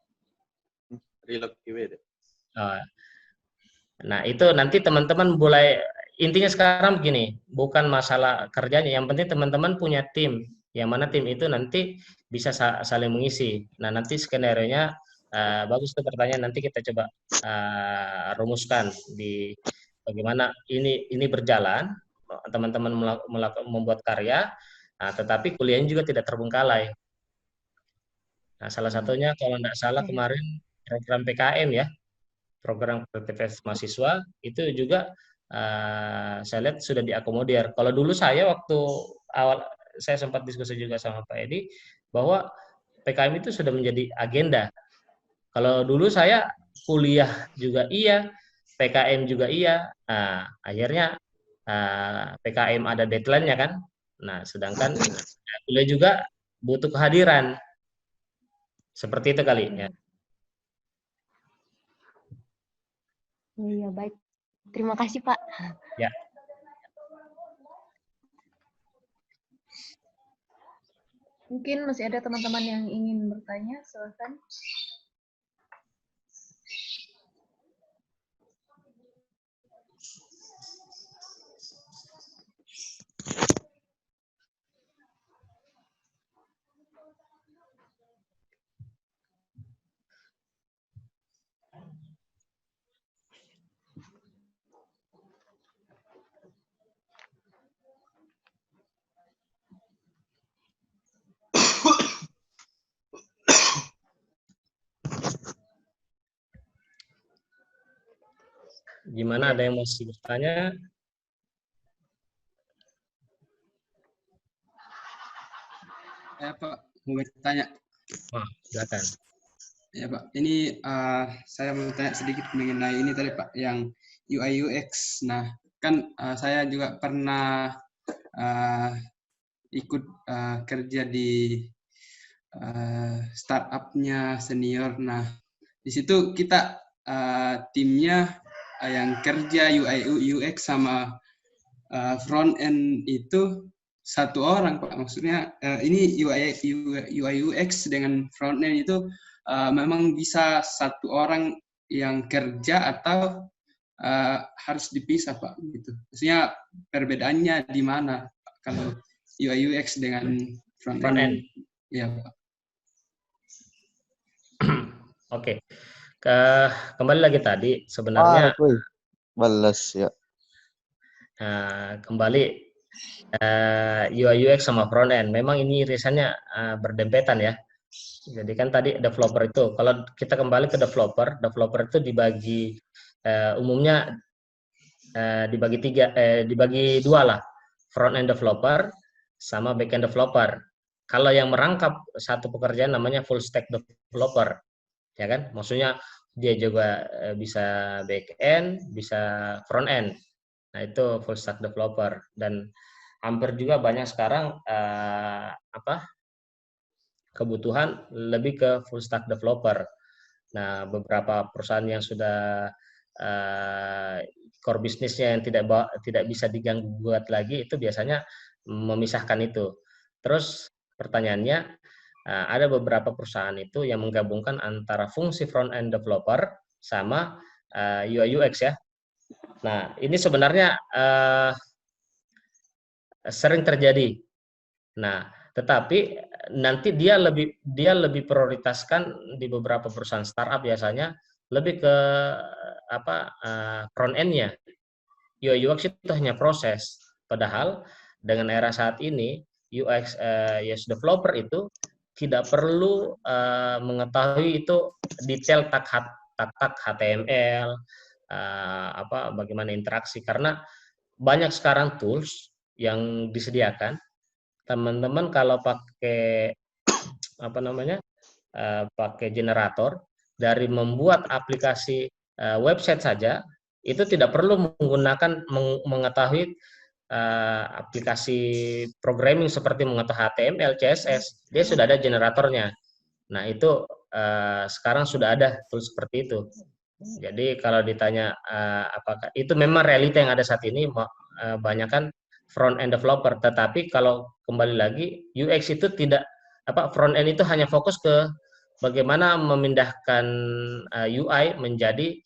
Nah, itu nanti teman-teman mulai, intinya sekarang begini, bukan masalah kerjanya, yang penting teman-teman punya tim, yang mana tim itu nanti bisa saling mengisi. Nah, nanti skenario-nya bagus tuh pertanyaan, nanti kita coba rumuskan di bagaimana ini berjalan, teman-teman membuat karya, tetapi kuliahnya juga tidak terbengkalai. Nah, salah satunya kalau tidak salah kemarin program PKM ya, program kreativitas mahasiswa itu juga saya lihat sudah diakomodir. Kalau dulu saya waktu awal saya sempat diskusi juga sama Pak Edi bahwa PKM itu sudah menjadi agenda. Kalau dulu saya kuliah juga iya, PKM juga iya. Nah, akhirnya PKM ada deadline-nya kan. Nah, sedangkan kuliah juga butuh kehadiran. Seperti itu kali ya. Iya, baik. Terima kasih, Pak. Ya. Mungkin masih ada teman-teman yang ingin bertanya, silakan. Gimana, ada yang masih bertanya? Ya Pak, mau bertanya. Silakan. Ya Pak, ini saya mau tanya sedikit mengenai ini tadi Pak, yang UI UX. Nah, kan saya juga pernah ikut kerja di startupnya senior. Nah, di situ kita timnya yang kerja UI UX sama front end itu satu orang, Pak. Maksudnya ini UI UX dengan front end itu memang bisa satu orang yang kerja atau harus dipisah, Pak, gitu. Maksudnya perbedaannya di mana Pak, kalau UI UX dengan front end? Ya, Pak. Oke. Kembali lagi tadi sebenarnya balas ya. Kembali UI UX sama front end. Memang ini irisannya berdempetan ya. Jadi kan tadi developer itu, kalau kita kembali ke developer itu dibagi umumnya dibagi dua lah, front end developer sama back end developer. Kalau yang merangkap satu pekerjaan namanya full stack developer, ya kan? Maksudnya dia juga bisa back end, bisa front end. Nah itu full stack developer, dan hampir juga banyak sekarang kebutuhan lebih ke full stack developer. Nah, beberapa perusahaan yang sudah core bisnisnya yang tidak bisa diganggu gugat lagi itu biasanya memisahkan itu. Terus pertanyaannya, ada beberapa perusahaan itu yang menggabungkan antara fungsi front end developer sama UI UX ya. Nah, ini sebenarnya sering terjadi. Nah, tetapi nanti dia lebih prioritaskan di beberapa perusahaan startup biasanya lebih ke front end-nya. UI UX itu hanya proses. Padahal dengan era saat ini UX developer itu tidak perlu mengetahui itu detail tak HTML, bagaimana interaksi, karena banyak sekarang tools yang disediakan. Teman-teman kalau pakai pakai generator, dari membuat aplikasi website saja itu tidak perlu mengetahui aplikasi programming seperti mengetahui HTML, CSS. Dia sudah ada generatornya. Nah itu sekarang sudah ada tools seperti itu. Jadi kalau ditanya apakah itu memang realita yang ada saat ini, banyak kan front end developer, tetapi kalau kembali lagi UX itu tidak front end itu hanya fokus ke bagaimana memindahkan UI menjadi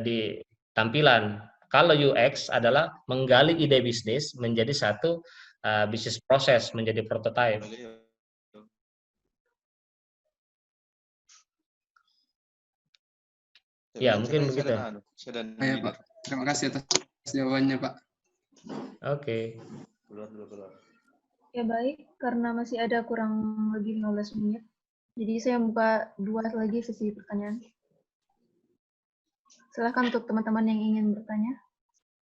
di tampilan. Kalau UX adalah menggali ide bisnis menjadi satu bisnis proses, menjadi prototype. Ya, mungkin begitu. Ya, Pak. Terima kasih atas jawabannya, Pak. Oke. Ya baik, karena masih ada kurang lebih 15 menit. Jadi saya buka 2 lagi sesi pertanyaan. Silakan untuk teman-teman yang ingin bertanya.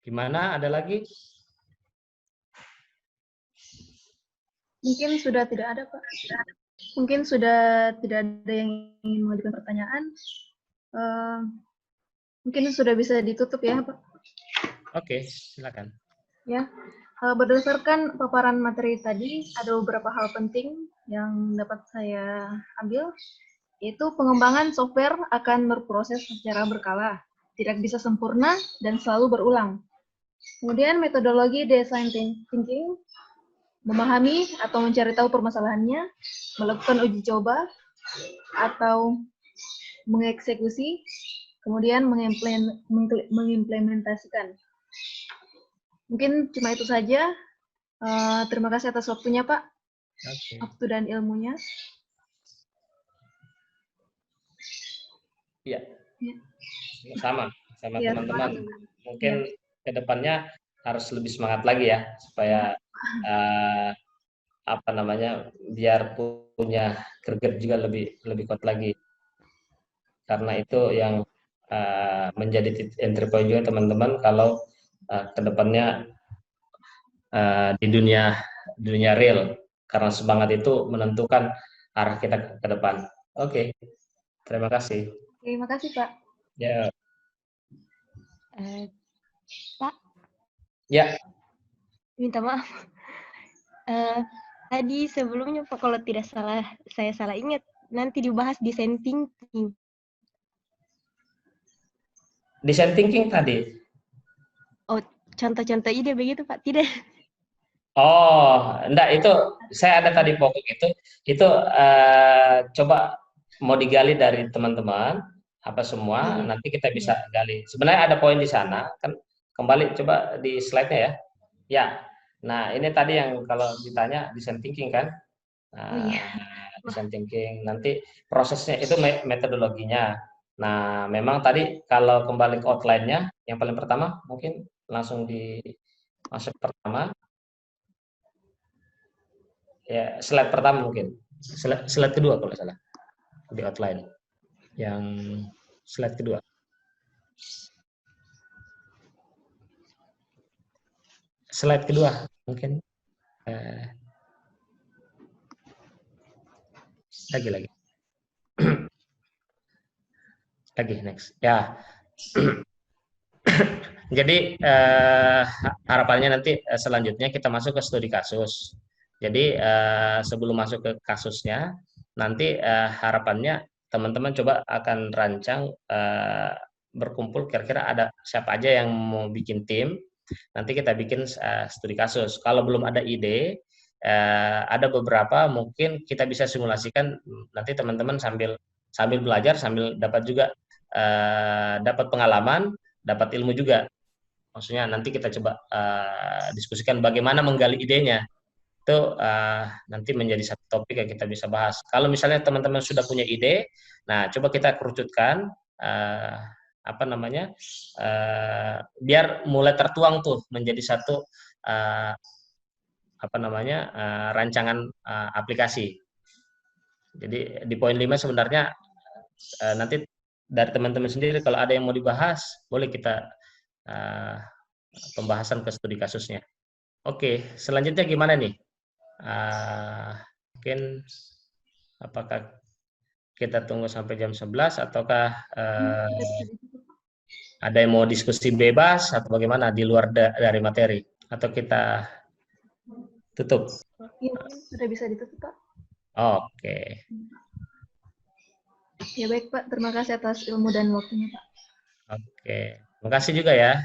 Gimana? Ada lagi? Mungkin sudah tidak ada, Pak. Mungkin sudah tidak ada yang ingin mengajukan pertanyaan. Mungkin sudah bisa ditutup ya, Pak. Oke, silakan. Ya, berdasarkan paparan materi tadi, ada beberapa hal penting yang dapat saya ambil, yaitu pengembangan software akan berproses secara berkala, tidak bisa sempurna dan selalu berulang. Kemudian metodologi design thinking, memahami atau mencari tahu permasalahannya, melakukan uji coba atau mengeksekusi, kemudian mengimplementasikan. Mungkin cuma itu saja. Terima kasih atas waktunya, Pak. Okay. Waktu dan ilmunya. Iya. Sama Ya, teman-teman. Mungkin ke depannya harus lebih semangat lagi ya, supaya biar punya greget juga lebih kuat lagi. Karena itu yang menjadi entry point juga teman-teman kalau ke depannya di dunia real, karena semangat itu menentukan arah kita ke depan. Oke. Terima kasih. Terima kasih, Pak. Ya. Pak, Ya. minta maaf. Tadi sebelumnya Pak, kalau tidak salah, saya salah ingat, nanti dibahas design thinking. Design thinking tadi. Oh, contoh-contoh ide begitu Pak? Tidak. Oh, enggak, itu saya ada tadi pokok itu coba mau digali dari teman-teman apa semua, Iya. nanti kita bisa gali. Sebenarnya ada poin di sana, kan kembali coba di slide-nya ya. Ya. Nah, ini tadi yang kalau ditanya design thinking kan. Oh iya. Design thinking nanti prosesnya itu metodologinya. Nah, memang tadi kalau kembali ke outline-nya, yang paling pertama mungkin langsung di masuk pertama. Ya, slide pertama mungkin. Slide kedua kalau salah. Di outline. Yang slide kedua. Slide kedua mungkin. Lagi. Lagi, next. Ya. Jadi harapannya nanti selanjutnya kita masuk ke studi kasus. Jadi sebelum masuk ke kasusnya, nanti harapannya teman-teman coba akan rancang berkumpul kira-kira ada siapa aja yang mau bikin tim. Nanti kita bikin studi kasus. Kalau belum ada ide, ada beberapa mungkin kita bisa simulasikan nanti teman-teman sambil belajar sambil dapat juga dapat pengalaman, dapat ilmu juga. Maksudnya nanti kita coba diskusikan bagaimana menggali idenya. Itu nanti menjadi satu topik yang kita bisa bahas. Kalau misalnya teman-teman sudah punya ide, nah coba kita kerucutkan biar mulai tertuang tuh menjadi satu rancangan aplikasi. Jadi di poin 5 sebenarnya nanti dari teman-teman sendiri kalau ada yang mau dibahas, boleh kita pembahasan ke studi kasusnya. Oke, selanjutnya gimana nih? Mungkin apakah kita tunggu sampai jam 11 ataukah ada yang mau diskusi bebas atau bagaimana di luar dari materi? Atau kita tutup? Iya, sudah bisa ditutup, Pak. Oke. Ya baik, Pak. Terima kasih atas ilmu dan waktunya, Pak. Oke. Terima kasih juga ya.